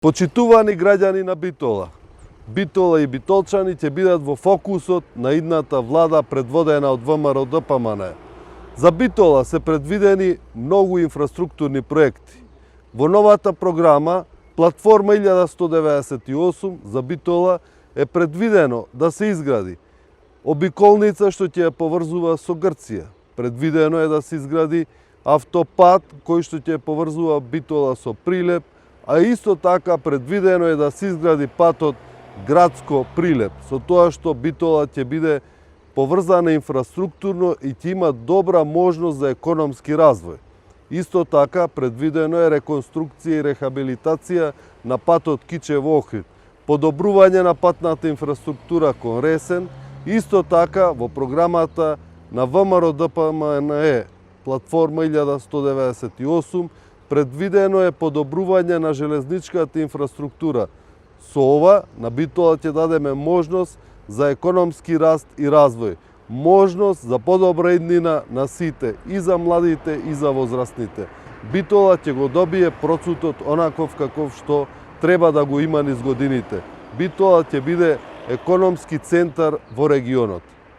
Почитувани граѓани на Битола, Битола и битолчани ќе бидат во фокусот на идната влада предводена од ВМРО-ДПМН. За Битола се предвидени многу инфраструктурни проекти. Во новата програма Платформа 1198 за Битола е предвидено да се изгради обиколница што ќе ја поврзува со Грција. Предвидено е да се изгради автопат кој што ќе поврзува Битола со Прилеп, а исто така предвидено е да се изгради патот Градско-Прилеп, со тоа што Битола ќе биде поврзана инфраструктурно и ќе има добра можност за економски развој. Исто така предвидено е реконструкција и рехабилитација на патот Кичево-Охрид, подобрување на патната инфраструктура кон Ресен, исто така во програмата на ВМРО-ДПМН Платформа 1198 предвидено е подобрување на железничката инфраструктура. Со ова на Битола ќе дадеме можност за економски раст и развој, можност за подобра иднина на сите, и за младите и за возрастните. Битола ќе го добие процутот онаков каков што треба да го има низ годините. Битола ќе биде економски центар во регионот.